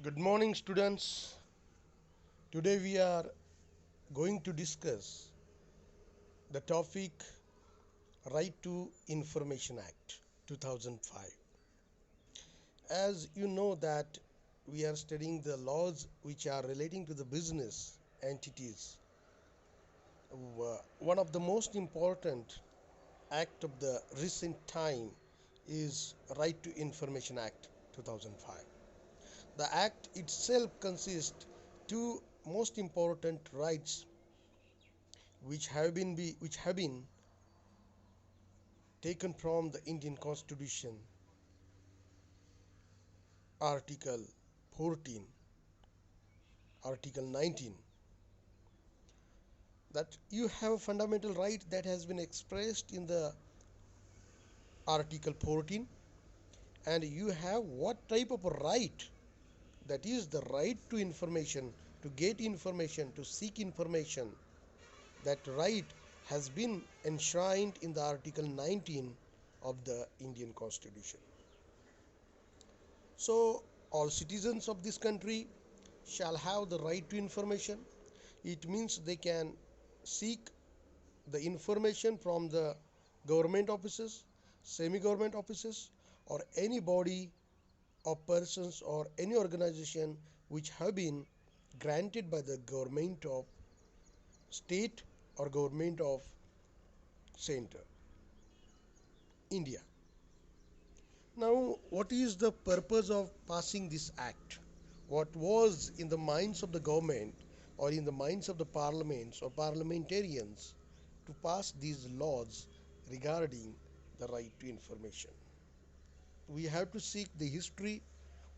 Good morning, students. Today we are going to discuss the topic Right to Information Act 2005. As you know that we are studying the laws which are relating to the business entities. One of the most important act of the recent time is Right to Information Act 2005. The act itself consists two most important rights which have been taken from the Indian Constitution, Article 14, Article 19, that you have a fundamental right that has been expressed in the Article 14, and you have what type of a right, that is the right to information, to get information, to seek information. That right has been enshrined in the Article 19 of the Indian Constitution. So, all citizens of this country shall have the right to information. It means they can seek the information from the government offices, semi government offices, or any body of persons or any organization which have been granted by the government of state or government of center, India. Now, what is the purpose of passing this act? What was in the minds of the government or in the minds of the parliaments or parliamentarians to pass these laws regarding the right to information? We have to seek the history,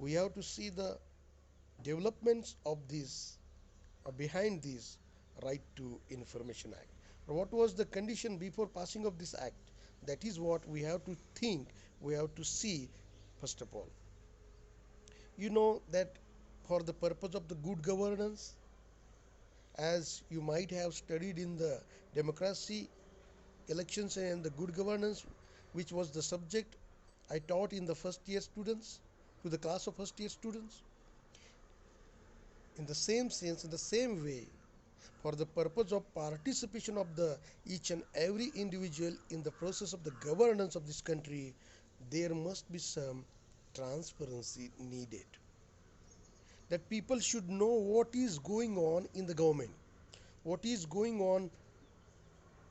we have to see the developments of this behind this Right to Information Act. What was the condition before passing of this act? That is what we have to think, we have to see first of all. You know that for the purpose of the good governance, as you might have studied in the democracy, elections, and the good governance, which was the subject I taught in the first year students, to the class of first year students. In the same sense, in the same way, for the purpose of participation of the each and every individual in the process of the governance of this country, there must be some transparency needed. That people should know what is going on in the government, what is going on,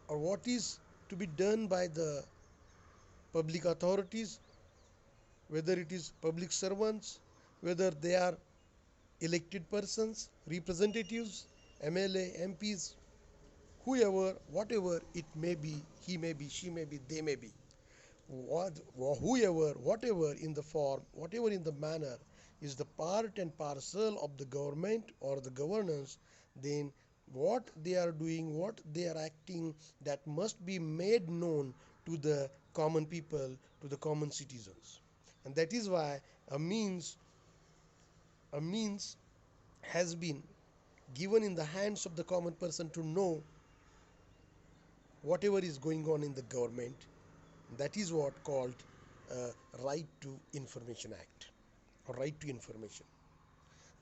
or what is to be done by the public authorities, whether it is public servants, whether they are elected persons, representatives, MLA, MPs, whoever, whatever it may be, he may be, she may be, they may be, whoever, whatever in the form, whatever in the manner is the part and parcel of the government or the governance, then what they are doing, what they are acting, that must be made known to the common people, to the common citizens. And that is why a means a means has been given in the hands of the common person to know whatever is going on in the government. That is what called Right to Information Act or Right to Information.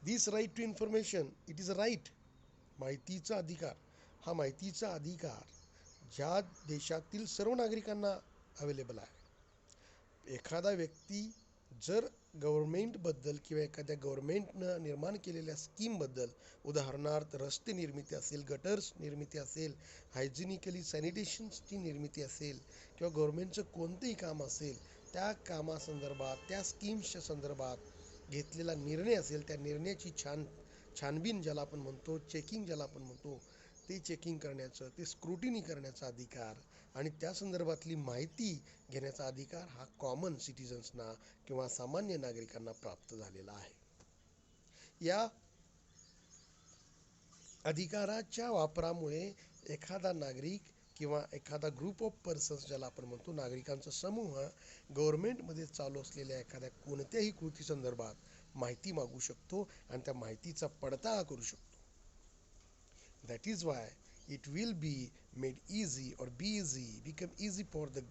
This right to information, it is a right, माहितीचा अधिकार. हा माहितीचा अधिकार ज्या देशातील सर्व नागरिकांना available आहे. एखादा व्यक्ती जर गव्हर्नमेंटबद्दल किंवा एखाद्या गव्हर्नमेंटनं निर्माण केलेल्या स्कीमबद्दल, उदाहरणार्थ रस्ते निर्मिती असेल, गटर्स निर्मिती असेल, हायजिनिकली सॅनिटेशन्सची निर्मिती असेल, किंवा गव्हर्नमेंटचं कोणतेही काम असेल, त्या कामासंदर्भात, त्या स्कीम्सच्या संदर्भात घेतलेला निर्णय असेल, त्या निर्णयाची छानबीन ज्याला आपण म्हणतो, चेकिंग ज्याला आपण म्हणतो, ते चेकिंग करण्याचं, ते स्क्रुटिनी करण्याचा अधिकार आणि त्या संदर्भातली माहिती घेण्याचा अधिकार हा कॉमन सिटिझन्सना किंवा सामान्य नागरिकांना प्राप्त झालेला आहे. या अधिकाराच्या वापरामुळे एखादा नागरिक किंवा एखादा ग्रुप ऑफ पर्सन्स ज्याला आपण म्हणतो, नागरिकांचा समूह, गव्हर्नमेंटमध्ये चालू असलेल्या एखाद्या कोणत्याही कृती संदर्भात माहिती मागू शकतो आणि त्या माहितीचा पडताळा करू शकतो. That is why it will be made easy or become easy for the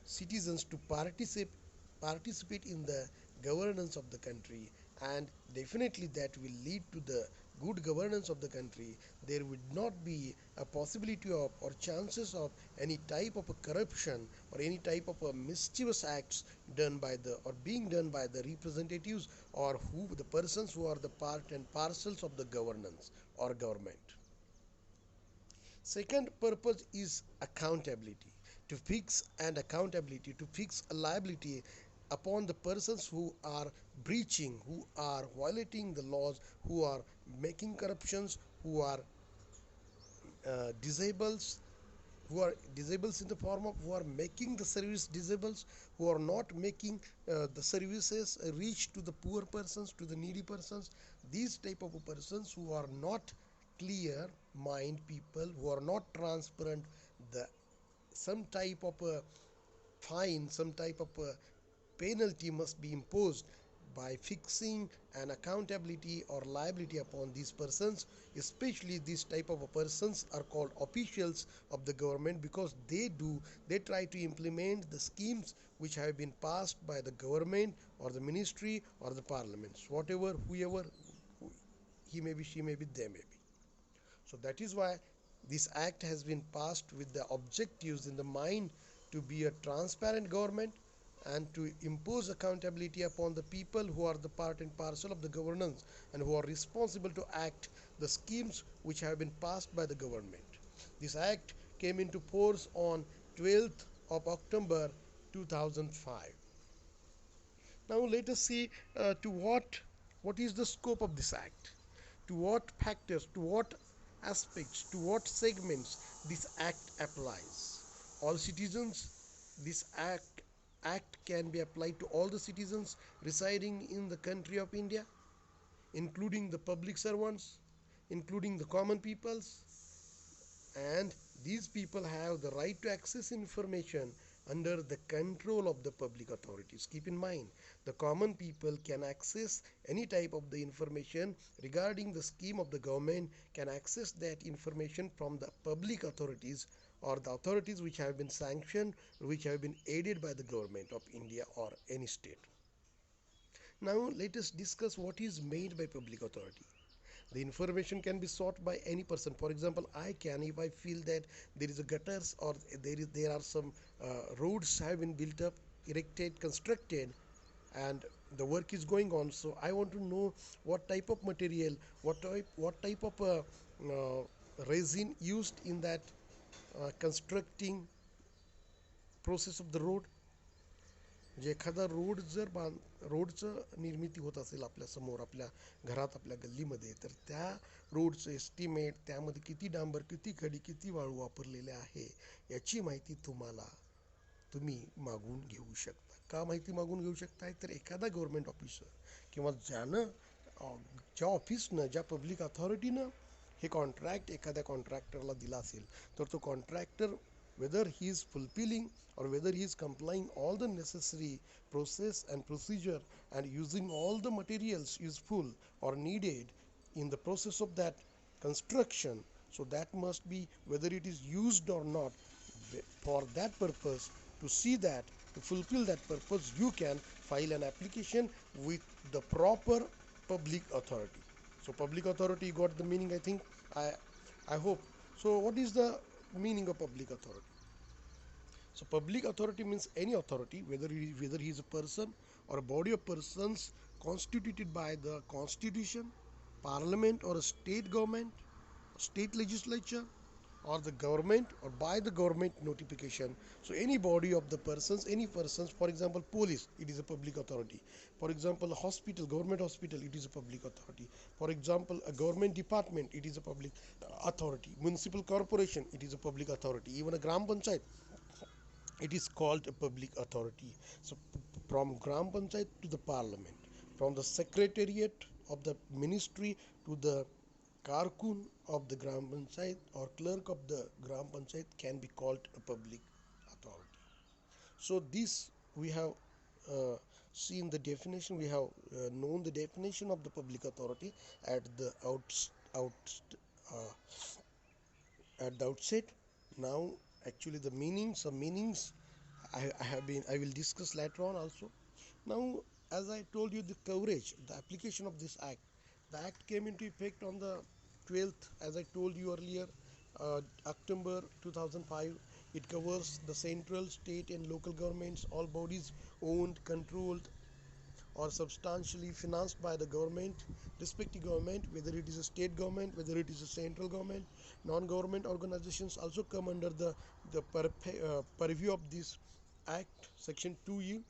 citizens to participate in the governance of the country and definitely that will lead to the good governance of the country. There would not be a possibility of or chances of any type of a corruption or any type of a mischievous acts done by the or being done by the representatives or who the persons who are the part and parcels of the governance or government. Second purpose is accountability, to fix and accountability, to fix a liability upon the persons who are breaching, who are violating the laws, who are making corruptions, who are disables, who are disables in the form of who are making the service disables, who are not making the services reach to the poor persons, to the needy persons. These type of persons who are not clear mind people, who are not transparent, the some type of a fine, some type of a penalty must be imposed by fixing an accountability or liability upon these persons. Especially these type of persons are called officials of the government, because they try to implement the schemes which have been passed by the government or the ministry or the parliaments, whatever, whoever he may be, she may be, they may be. So that is why this act has been passed with the objectives in the mind, to be a transparent government and to impose accountability upon the people who are the part and parcel of the governance and who are responsible to act the schemes which have been passed by the government. This act came into force on 12th of October 2005. Now let us see to what is the scope of this act, to what factors, to what aspects, to what segments this act applies. All citizens, this act can be applied to all the citizens residing in the country of India, including the public servants, including the common peoples, and these people have the right to access information under the control of the public authorities. Keep in mind, the common people can access any type of the information regarding the scheme of the government, can access that information from the public authorities or the authorities which have been sanctioned, which have been aided by the government of India or any state. Now let us discuss what is made by public authority. The information can be sought by any person. For example, I can, if I feel that there is a gutters or there are some roads have been built up, erected, constructed, and the work is going on, so I want to know what type of material, what type of resin used in that constructing process of the road. म्हणजे एखादा road जर रोडचं निर्मिती होत असेल आपल्या समोर, आपल्या घरात, आपल्या गल्लीमध्ये, तर त्या रोडचं एस्टिमेट, त्यामध्ये किती डांबर, किती खडी, किती वाळू वापरलेले आहे, याची माहिती तुम्ही मागून घेऊ शकता. का माहिती मागून घेऊ शकताय, तर एखादा गव्हर्नमेंट ऑफिसर किंवा ज्या ऑफिसनं, ज्या पब्लिक अथॉरिटीनं हे कॉन्ट्रॅक्ट एखाद्या कॉन्ट्रॅक्टरला दिला असेल, तर तो contractor, whether he is fulfilling or whether he is complying all the necessary process and procedure and using all the materials useful or needed in the process of that construction, so that must be, whether it is used or not, for that purpose, to see that, to fulfill that purpose, you can file an application with the proper public authority. So public authority, got the meaning, I think. I hope so. What is the meaning of public authority? So public authority means any authority, whether he is a person or a body of persons constituted by the constitution, parliament, or a state government, state legislature, or the government, or by the government notification. So any body of the persons, any persons, for example, police, it is a public authority. For example, a hospital, government hospital, it is a public authority. For example, a government department, it is a public authority. Municipal corporation, it is a public authority. Even a gram panchayat, it is called a public authority. So from gram panchayat to the parliament, from the secretariat of the ministry to the Karkun of the gram panchayat or clerk of the gram panchayat can be called a public authority. So this we have seen the definition, we have known the definition of the public authority at the outset. Now actually the meanings, I will discuss later on also. Now as I told you, the coverage, the application of this act. The act came into effect on the 12th, as I told you earlier, October 2005. It covers the central, state, and local governments, all bodies owned, controlled, or substantially financed by the government, respective government, whether it is a state government, whether it is a central government. Non-government organizations also come under the purview of this act. Section 2E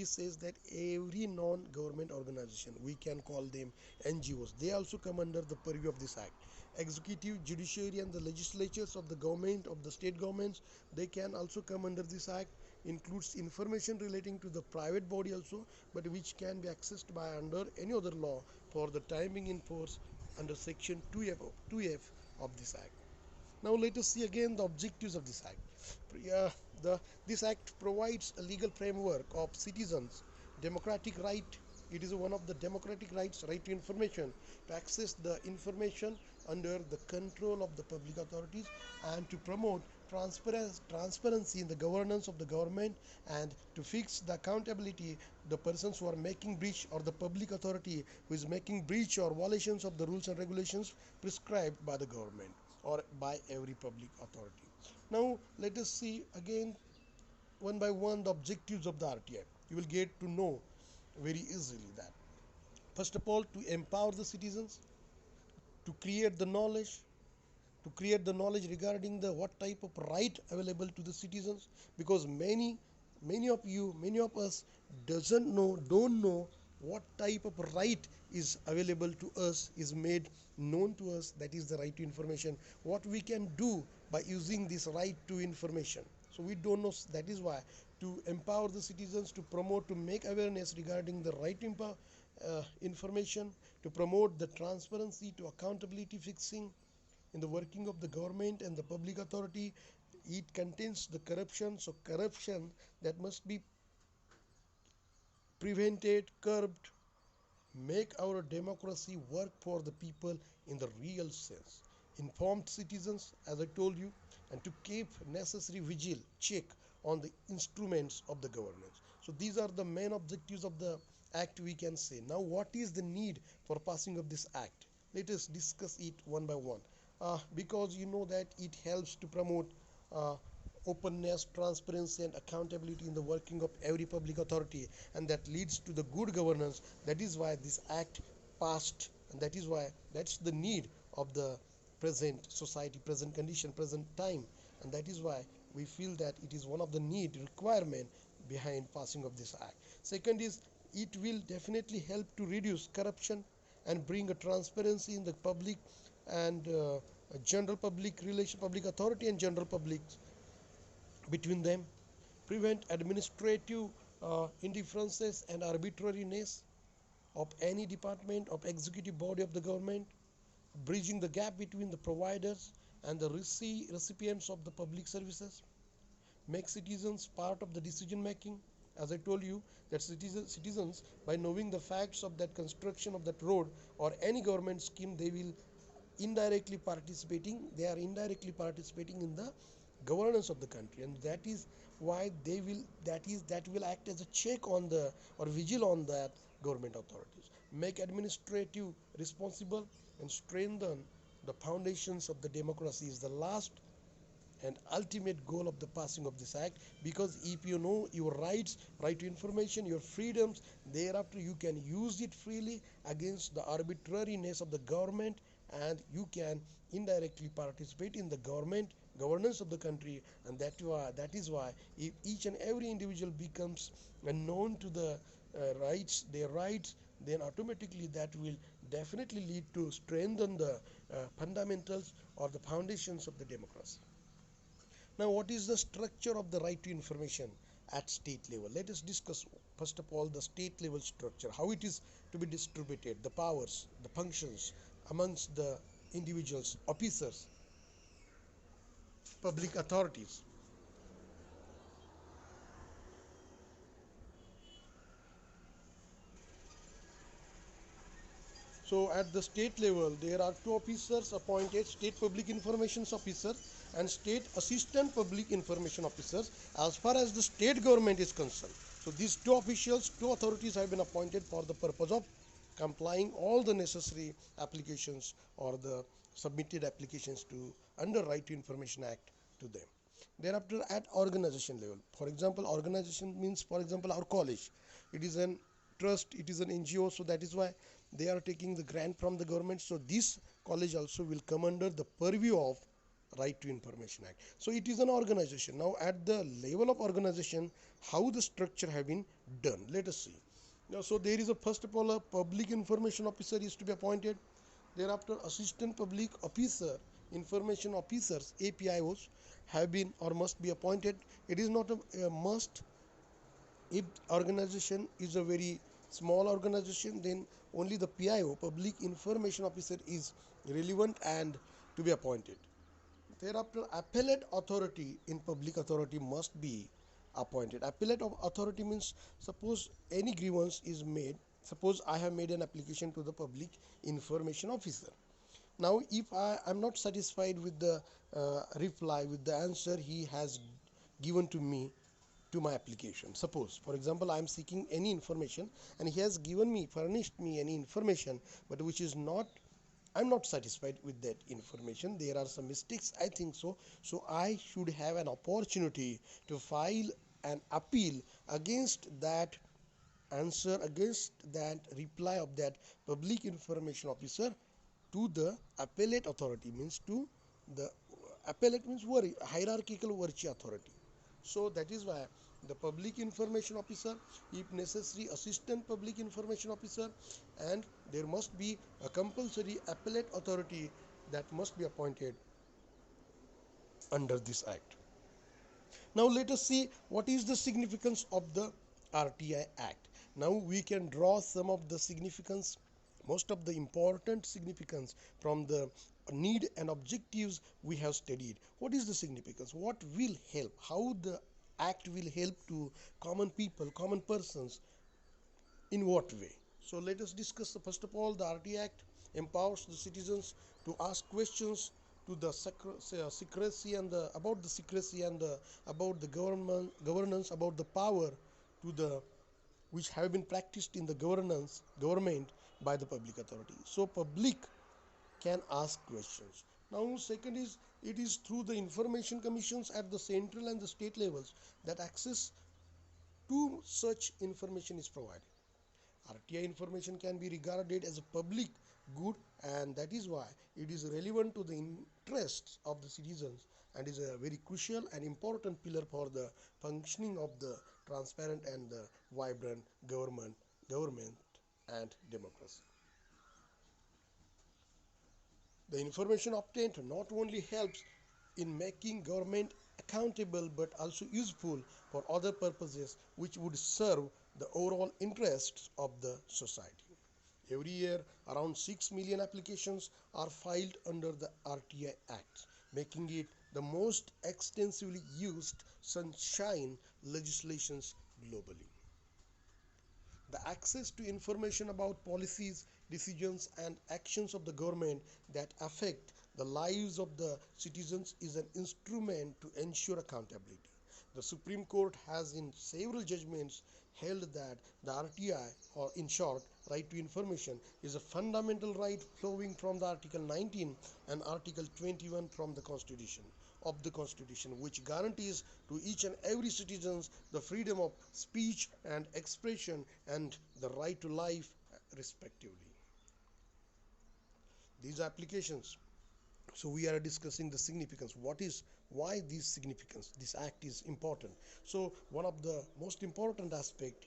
says that every non-government organization, we can call them NGOs, they also come under the purview of this act. Executive, judiciary, and the legislatures of the government, of the state governments, they can also come under this act. Includes information relating to the private body also, but which can be accessed by under any other law for the time being in force under section 2F of this act. Now let us see again the objectives of this act. This act provides a legal framework of citizens' democratic right. It is one of the democratic rights, right to information, to access the information under the control of the public authorities, and to promote transparency in the governance of the government, and to fix the accountability the persons who are making breach, or the public authority who is making breach or violations of the rules and regulations prescribed by the government or by every public authority. Now let us see again one by one the objectives of the RTI. You will get to know very easily that, first of all, to empower the citizens, to create the knowledge regarding the what type of right available to the citizens, because many of us don't know what type of right is available to us, is made known to us, that is the right to information, what we can do by using this right to information. So we don't know. That is why, to empower the citizens, to promote, to make awareness regarding the right to information, to promote the transparency, to accountability fixing in the working of the government and the public authority. It contains the corruption, so corruption that must be prevented, curbed, make our democracy work for the people in the real sense. Informed citizens, as I told you, and to keep necessary vigil, check on the instruments of the governance. So these are the main objectives of the act, we can say. Now what is the need for passing of this act? Let us discuss it one by one. Because you know that it helps to promote uh, openness, transparency, and accountability in the working of every public authority, and that leads to the good governance. That is why this act passed, and that is why that's the need of the present society, present condition, present time, and that is why we feel that it is one of the need requirement behind passing of this act. Second is, it will definitely help to reduce corruption and bring a transparency in the public and general public relation, public authority and general public between them, prevent administrative indifferences and arbitrariness of any department of executive body of the government, bridging the gap between the providers and the recipients of the public services, make citizens part of the decision making. As I told you, that citizens, by knowing the facts of that construction of that road or any government scheme, they are indirectly participating in the governance of the country, and that is why that will act as a check on the, or vigil on that government authorities, make administrative responsible, and strengthen the foundations of the democracy is the last and ultimate goal of the passing of this act. Because if you know your rights, right to information, your freedoms, thereafter you can use it freely against the arbitrariness of the government, and you can indirectly participate in the governance of the country. And that is why if each and every individual becomes known to the their rights, then automatically that will definitely lead to strengthen the fundamentals or the foundations of the democracy. Now, what is the structure of the right to information at state level? Let us discuss first of all the state level structure, how it is to be distributed, the powers, the functions amongst the individuals, officers, public authorities. So at the state level, there are two officers appointed: state public information officers and state assistant public information officers, as far as the state government is concerned. So these two authorities have been appointed for the purpose of complying all the necessary applications or the submitted applications to under Right to Information Act to them. Thereafter, at organization level, for example, organization means, for example, our college, it is an trust, it is an NGO, so that is why they are taking the grant from the government. So this college also will come under the purview of Right to Information Act. So it is an organization. Now at the level of organization, how the structure have been done, let us see. Now, so there is a, first of all, a public information officer is to be appointed. Thereafter, assistant public officer, information officers, APIOs, have been or must be appointed. It is not a must. If organization is a very small organization, then only the PIO, public information officer, is relevant and to be appointed. Thereafter, appellate authority in public authority must be appointed. Appellate authority means, suppose any grievance is made, suppose I have made an application to the public information officer. Now if I am not satisfied with the reply, with the answer he has given to me to my application, suppose for example I am seeking any information and he has given me, furnished me any information, but which is not, I'm not satisfied with that information, there are some mistakes, I think so, so I should have an opportunity to file an appeal against that answer, against that reply of that public information officer to the appellate authority, means to the appellate means hierarchical virtue authority. So that is why the public information officer, if necessary assistant public information officer, and there must be a compulsory appellate authority that must be appointed under this act. Now let us see what is the significance of the RTI Act. Now we can draw some of the significance, most of the important significance from the need and objectives we have studied. What is the significance? What will help? How the act will help to common people, common persons, in what way? So let us discuss. First of all, the RT Act empowers the citizens to ask questions to the secrecy and the about the secrecy and the about the governance, about the power to the which have been practiced in the government by the public authority. So public can ask questions. Now second is, it is through the information commissions at the central and the state levels that access to such information is provided. RTI information can be regarded as a public good, and that is why it is relevant to the interests of the citizens and is a very crucial and important pillar for the functioning of the transparent and the vibrant government and democracy. The information obtained not only helps in making government accountable but also useful for other purposes which would serve the overall interests of the society. Every year, around 6 million applications are filed under the RTI Act, making it the most extensively used sunshine legislations globally. The access to information about policies, decisions, and actions of the government that affect the lives of the citizens is an instrument to ensure accountability. The Supreme Court has in several judgments held that the RTI, or in short, right to information, is a fundamental right flowing from the Article 19 and Article 21 from the Constitution which guarantees to each and every citizen the freedom of speech and expression and the right to life respectively. These applications, so we are discussing the significance, why this significance, this act is important. So one of the most important aspect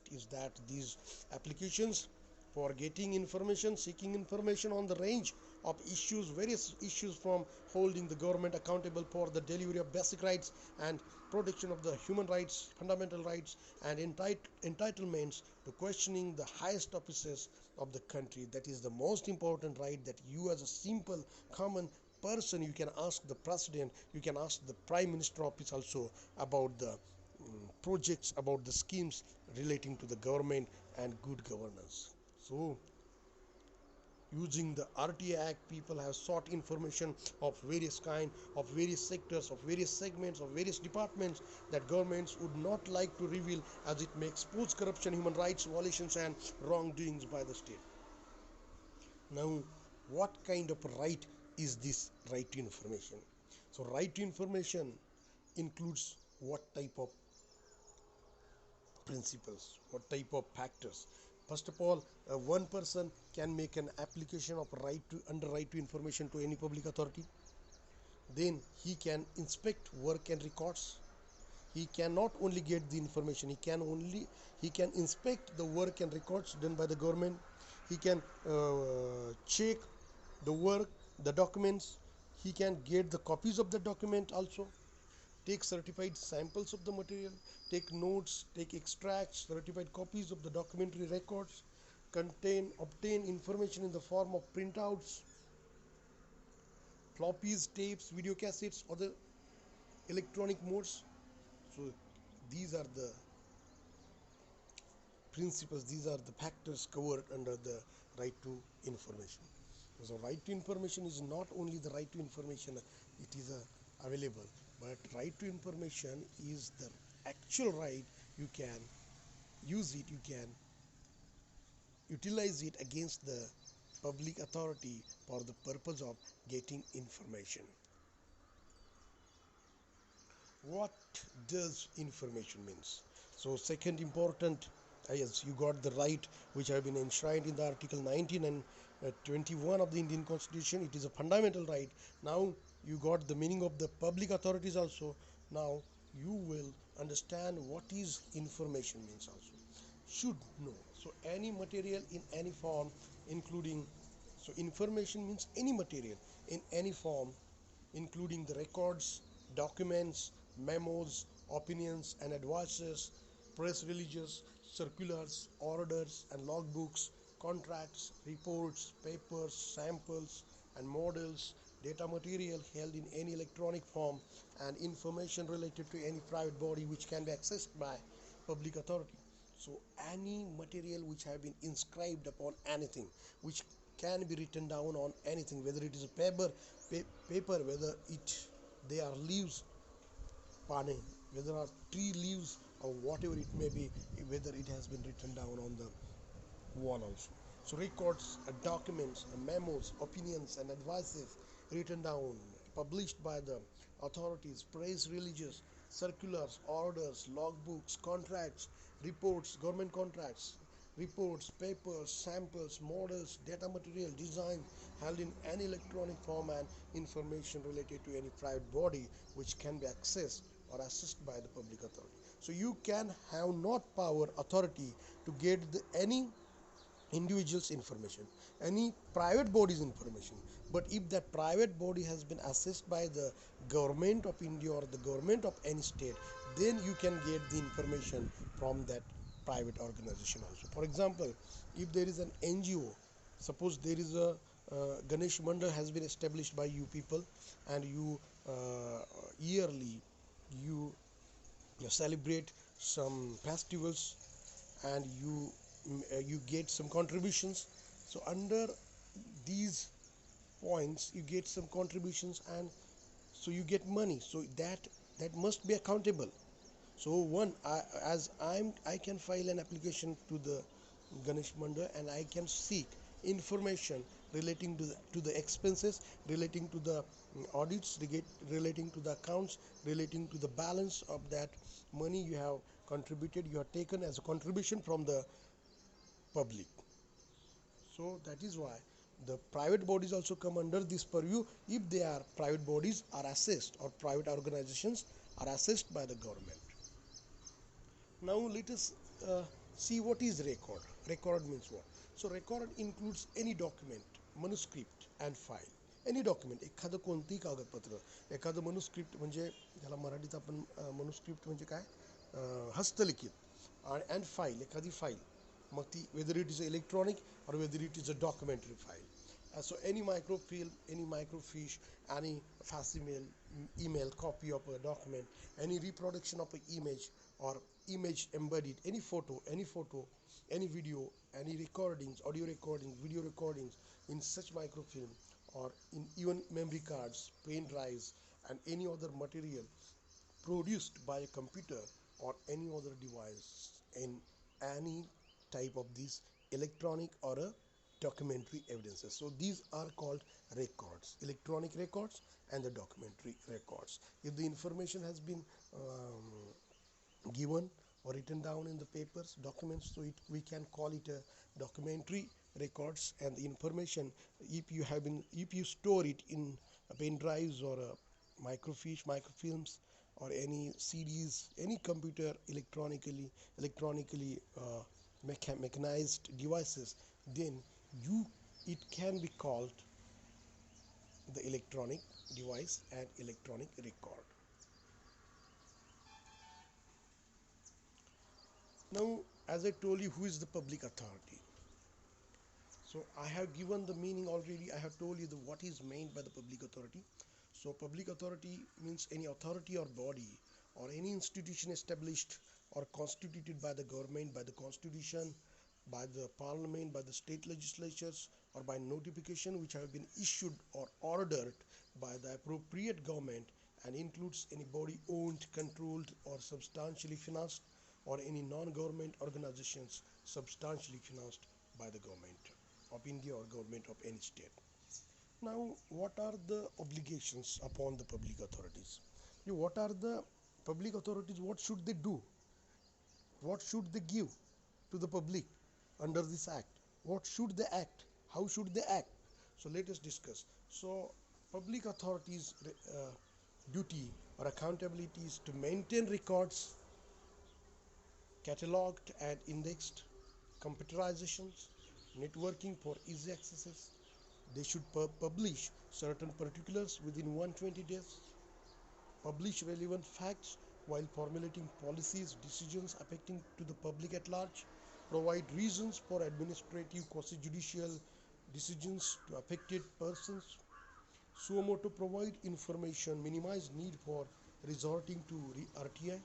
is that these applications for getting information, seeking information on the range of issues, various issues, from holding the government accountable for the delivery of basic rights and protection of the human rights, fundamental rights, and entitlements, to questioning the highest offices of the country. That is the most important right that you as a simple common person, you can ask the president, you can ask the prime minister office also about the projects, about the schemes relating to the government and good governance. So Using the Rti Act, people have sought information of various kind, of various sectors, of various segments, of various departments that governments would not like to reveal, as it may expose corruption, human rights violations, and wrongdoings by the state. Now, what kind of right is this right to information? So, right to information includes what type of principles, what type of factors. First of all, one person can make an application of right to under right to information to any public authority. Then he can inspect work and records. He can not only get the information, he can inspect the work and records done by the government. He can check the work, the documents. He can get the copies of the document also, take certified samples of the material, take notes, take extracts, certified copies of the documentary records, obtain information in the form of printouts, floppies, tapes, video cassettes, other electronic modes. So these are the principles, these are the factors covered under the right to information. So right to information is not only the right to information, it is available, but right to information is the actual right. You can use it, you can utilize it against the public authority for the purpose of getting information. What does information means? So second important, yes, you got the right which have been enshrined in the article 19 and 21 of the Indian Constitution. It is a fundamental right. Now you got the meaning of the public authorities also. Now you will understand what is information means also. Should know. So any material in any form, including, so information means any material in any form, including the records, documents, memos, opinions and advices, press releases, circulars, orders and logbooks, contracts, reports, papers, samples and models, data material held in any electronic form, and information related to any private body which can be accessed by public authority. So any material which have been inscribed upon anything, which can be written down on anything, whether it is a paper, whether they are leaves, pane, whether are tree leaves or whatever it may be, whether it has been written down on the wall also. So records, documents, memos, opinions and advices written down, published by the authorities, press releases, circulars, orders, logbooks, contracts, reports, government contracts, reports, papers, samples, models, data material, design held in any electronic form, and information related to any private body which can be accessed or assessed by the public authority. So you can have not power authority to get any individual's information, any private body's information, but if that private body has been assessed by the government of India or the government of any state, then you can get the information from that private organization also. For example, if there is an NGO, suppose there is a Ganesh Mandal has been established by you people, and you yearly you celebrate some festivals, and you get some contributions. So under these points you get some contributions, and so you get money, so that must be accountable. So I can file an application to the Ganesh Mandal, and I can seek information relating to the expenses, relating to the audits, relating to the accounts, relating to the balance of that money you have contributed, you have taken as a contribution from the public. So that is why the private bodies also come under this purview if they are private bodies are assessed, or private organizations are assessed by the government. Now let us see what is record. Record means what? So record includes any document, manuscript and file. Any document, एखादं कोणतेही कागदपत्र, एखादं manuscript म्हणजे त्याला मराठीत आपण manuscript म्हणजे काय, हस्तलिखित, and file, एखादी file, मग ती whether it is electronic or whether it is a documentary file. So any microfilm, any microfiche, any facsimile, email copy of a document, any reproduction of an image, or image embedded, any photo, any video, any recordings, audio recordings, video recordings in such microfilm, or in even memory cards, pen drives, and any other material produced by a computer or any other device in any type of these electronic or a documentary evidences. So these are called records, electronic records and the documentary records. If the information has been given or written down in the papers, documents, so we can call it a documentary records. And the information, if you store it in pen drives or microfilms or any CDs, any computer electronically mechanized devices, then you it can be called the electronic device and electronic record. Now, as I told you, who is the public authority? So I have given the meaning already. I have told you what is meant by the public authority. So public authority means any authority or body or any institution established or constituted by the government, by the constitution, by the parliament, by the state legislatures, or by notification which have been issued or ordered by the appropriate government, and includes any body owned, controlled, or substantially financed, or any non-government organizations substantially financed by the government of India or government of any state. Now, what are the obligations upon the public authorities? What are the public authorities? What should they do? What should they give to the public under this act? What should they act? How should they act? So let us discuss. So public authorities duty or accountability is to maintain records, cataloged and indexed, computerizations, networking for easy accesses. They should publish certain particulars within 120 days, publish relevant facts while formulating policies, decisions affecting to the public at large, provide reasons for administrative, quasi-judicial decisions to affected persons, so more to provide information, minimize need for resorting to Rti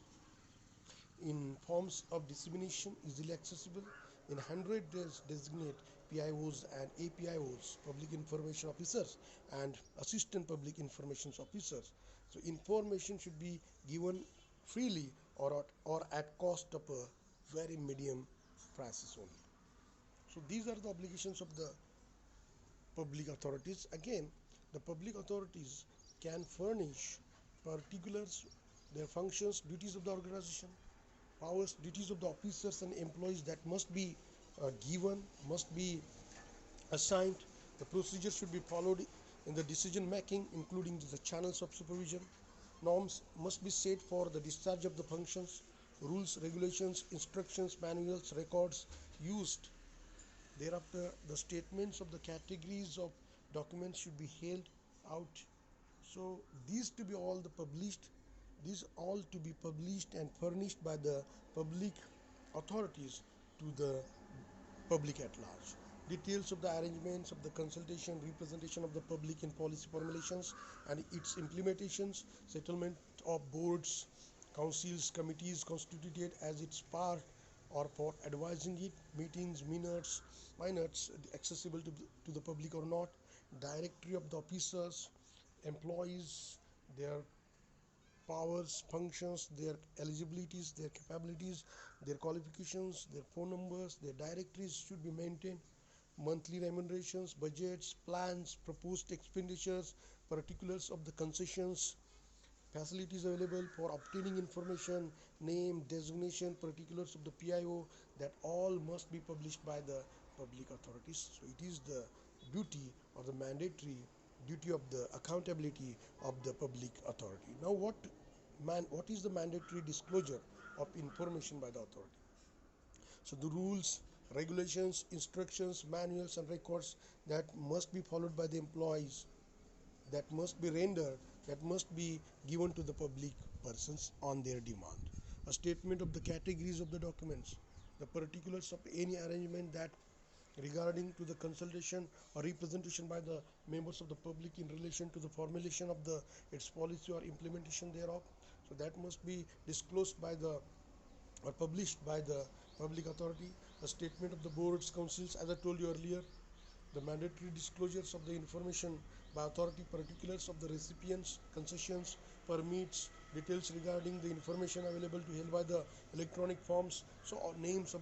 in forms of dissemination easily accessible. In 100 days designate PIOs and APIOs, public information officers, and assistant public information officers. So information should be given freely or at cost of a very medium prices only. So these are the obligations of the public authorities. Again, the public authorities can furnish particulars, their functions, duties of the organization, powers, duties of the officers and employees that must be given, must be assigned. The procedure should be followed in the decision making, including the channels of supervision. Norms must be set for the discharge of the functions. Rules, regulations, instructions, manuals, records used. Thereafter, the statements of the categories of documents should be held out. So these to be all the published, these all to be published and furnished by the public authorities to the public at large. Details of the arrangements of the consultation, representation of the public in policy formulations and its implementations, settlement of boards, councils, committees constituted as its part or for advising it, meetings, minutes accessible to the public or not, directory of the officers, employees, their powers, functions, their eligibilities, their capabilities, their qualifications, their phone numbers, their directories should be maintained. Monthly remunerations, budgets, plans, proposed expenditures, particulars of the concessions, facilities available for obtaining information, name, designation, particulars of the PIO, that all must be published by the public authorities. So it is the duty or the mandatory duty of the accountability of the public authority. Now what is the mandatory disclosure of information by the authority? So the rules, regulations, instructions, manuals and records that must be followed by the employees, that must be rendered, that must be given to the public persons on their demand. A statement of the categories of the documents, the particulars of any arrangement that regarding to the consultation or representation by the members of the public in relation to the formulation of its policy or implementation thereof. So that must be disclosed by the or published by the public authority, a statement of the boards, councils, as I told you earlier, the mandatory disclosures of the information by authority, particulars of the recipients, concessions, permits, details regarding the information available to held by the electronic forms, so names,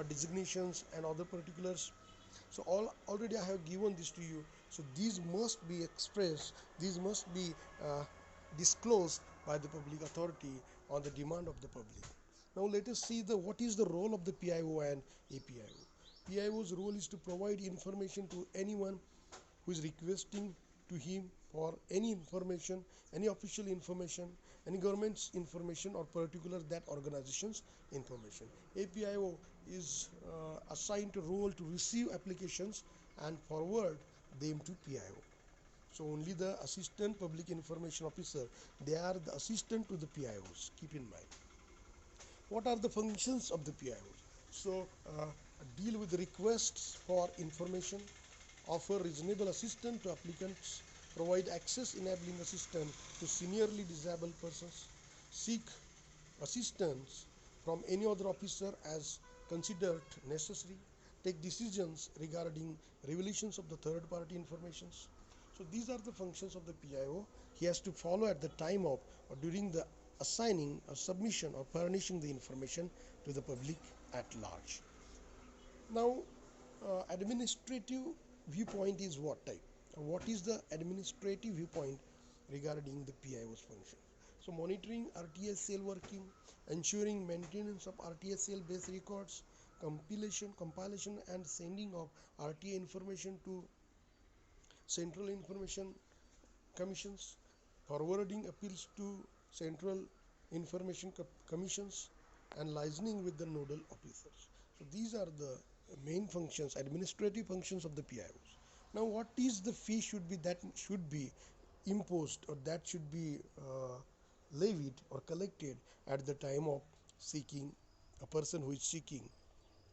designations and other particulars. So all already I have given this to you. So these must be expressed, these must be disclosed by the public authority on the demand of the public. Now let us see the what is the role of the PIO and APIO. PIO's role is to provide information to anyone who is requesting to him for any information, any official information, any government's information or particular that organization's information. APIO is assigned a role to receive applications and forward them to PIO. So only the assistant public information officer, they are the assistant to the PIOs, keep in mind. What are the functions of the PIOs? So deal with requests for information, offer reasonable assistance to applicants, provide access enabling assistance to seniorly disabled persons, seek assistance from any other officer as considered necessary, take decisions regarding revelations of the third party informations. So these are the functions of the PIO. He has to follow at the time of or during the assigning or submission or furnishing the information to the public at large. Now, administrative viewpoint is what type? What is the administrative viewpoint regarding the PIO's function? So, monitoring RTI cell working, ensuring maintenance of RTI cell based records, compilation and sending of RTI information to Central Information Commissions, forwarding appeals to Central Information Commissions, and liaising with the nodal officers. So these are the main functions, administrative functions of the PIOs. Now, what is the fee that should be imposed or that should be levied or collected at the time of seeking a person who is seeking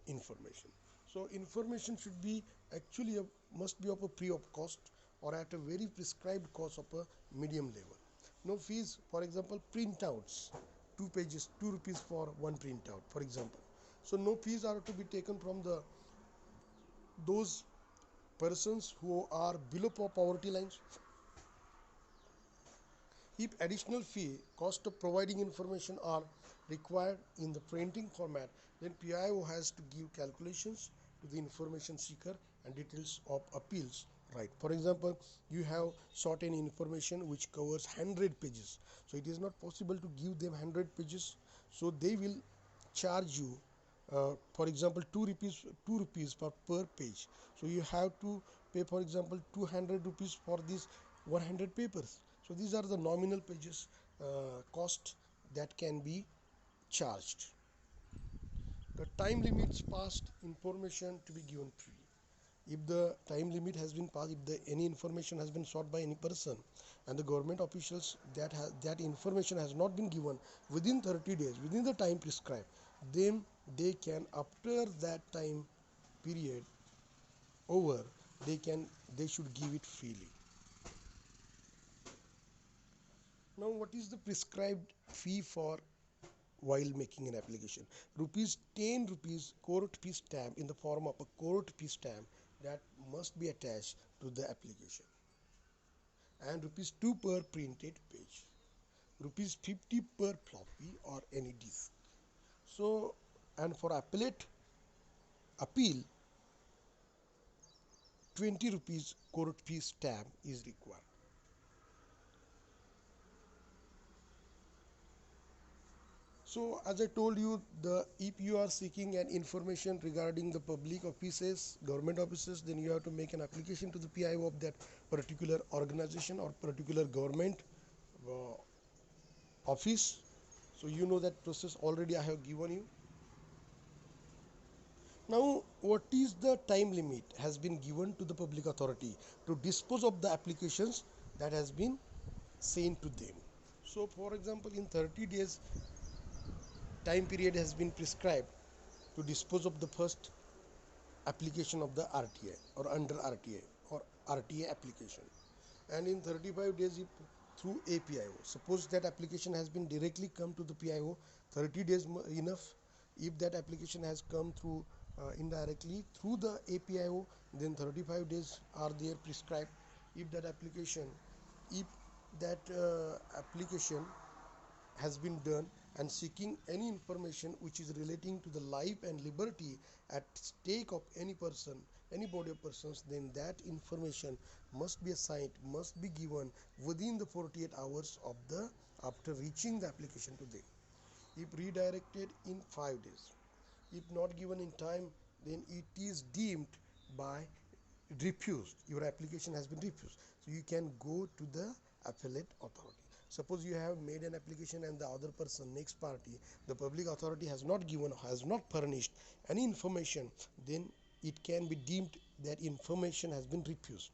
information? So information should be actually must be of a free of cost or at a very prescribed cost of a medium level. No fees, for example, printouts, 2 pages, 2 rupees for one printout, for example. So no fees are to be taken from those persons who are below poverty lines. If additional fee, cost of providing information are required in the printing format, then PIO has to give calculations to the information seeker and details of appeals. Right. For example, you have sought any information which covers 100 pages. So it is not possible to give them 100 pages. So they will charge you, for example, 2 rupees per page. So you have to pay, for example, 200 rupees for these 100 papers. So these are the nominal pages cost that can be charged. The time limits passed, information to be given free. If the time limit has been passed, if any information has been sought by any person and the government officials that information has not been given within 30 days, within the time prescribed, then they can, after that time period over, they should give it freely. Now, what is the prescribed fee for while making an application? Rupees 10 rupees court fee stamp in the form of a court fee stamp that must be attached to the application, and rupees 2 per printed page, rupees 50 per floppy or any disk. So, and for appellate appeal, 20 rupees court fee stamp is required. So as I told you, if you are seeking an information regarding the public offices, government offices, then you have to make an application to the PIO of that particular organization or particular government office. So you know that process already I have given you. Now, what is the time limit has been given to the public authority to dispose of the applications that has been sent to them? So for example, in 30 days time period has been prescribed to dispose of the first application of the RTI or under RTI or RTA application, and in 35 days if through APIO. Suppose that application has been directly come to the PIO, 30 days enough. If that application has come through indirectly through the APIO, then 35 days are there prescribed. If that application has been done and seeking any information which is relating to the life and liberty at stake of any person, any body of persons, then that information must be assigned, must be given within the 48 hours of the after reaching the application to them. If redirected in 5 days, if not given in time, then it is deemed by refused. Your application has been refused. So you can go to the appellate authority. Suppose you have made an application and the other person, next party, the public authority has not given, has not furnished any information, then it can be deemed that information has been refused,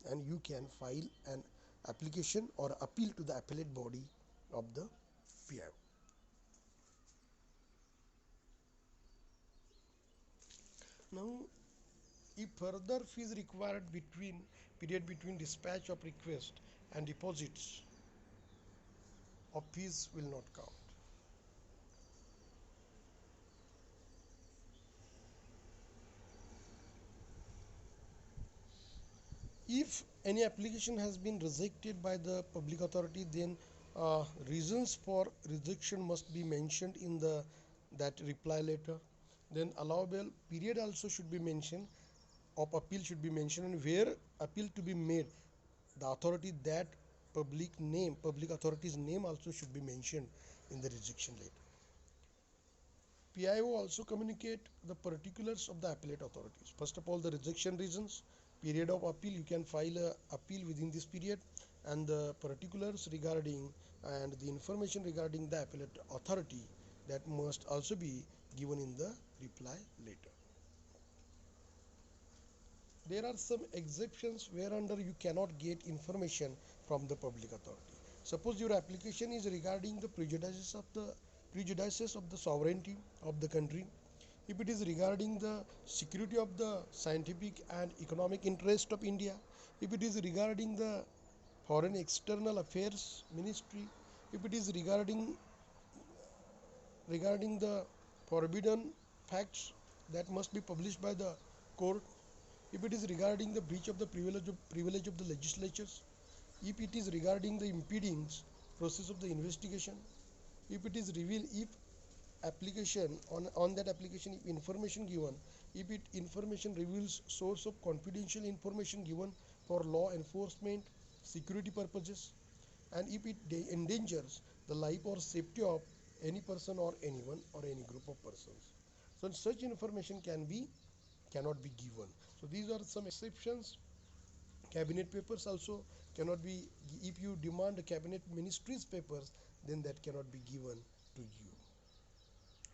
and you can file an application or appeal to the appellate body of the PIO. Now, if further fees required between dispatch of request and deposits of fees will not count. If any application has been rejected by the public authority, then reasons for rejection must be mentioned in that reply letter. Then allowable period also should be mentioned, of appeal should be mentioned, and where appeal to be made, the authority, that public authority's name also should be mentioned in the rejection letter. PIO also communicate the particulars of the appellate authorities. First of all, the rejection reasons, period of appeal, you can file a appeal within this period, and the particulars regarding and the information regarding the appellate authority, that must also be given in the reply letter. There are some exceptions whereunder you cannot get information from the public authority. Suppose your application is regarding the prejudices of the sovereignty of the country. If it is regarding the security of the scientific and economic interest of India, if it is regarding the foreign external affairs ministry, if it is regarding the forbidden facts that must be published by the court, if it is regarding the breach of the privilege of the legislatures, if it is regarding the impeding process of the investigation, if it is revealed, if application on that application, if information given, if it information reveals source of confidential information given for law enforcement security purposes, and if it endangers the life or safety of any person or anyone or any group of persons, so such information cannot be given. So these are some exceptions. Cabinet papers also cannot be, if you demand a cabinet ministry's papers, then that cannot be given to you.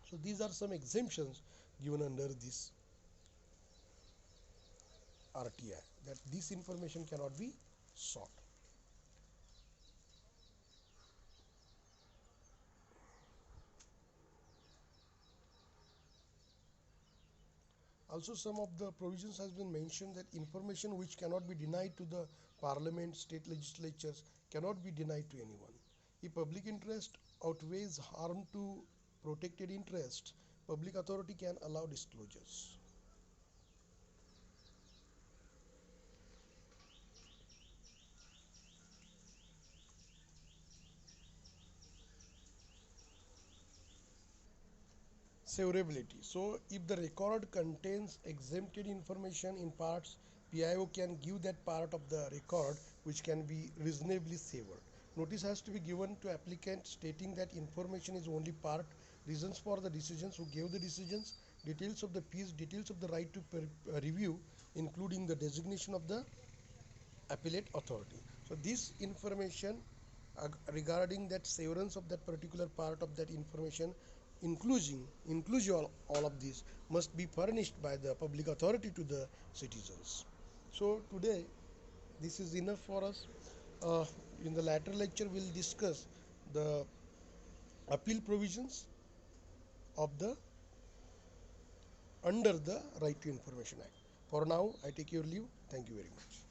So these are some exemptions given under this Rti, that this information cannot be sought. Also, some of the provisions has been mentioned that information which cannot be denied to the parliament, state legislatures, cannot be denied to anyone. If public interest outweighs harm to protected interest, public authority can allow disclosures. Severability. So if the record contains exempted information in parts, PIO can give that part of the record which can be reasonably severed. Notice has to be given to applicant stating that information is only part, reasons for the decisions, who gave the decisions, details of the fees, details of the right to review, including the designation of the appellate authority. So this information regarding that severance of that particular part of that information, including all of this, must be furnished by the public authority to the citizens. So today this is enough for us. In the later lecture we'll discuss the appeal provisions of the under the Right to Information Act. For now I take your leave. Thank you very much.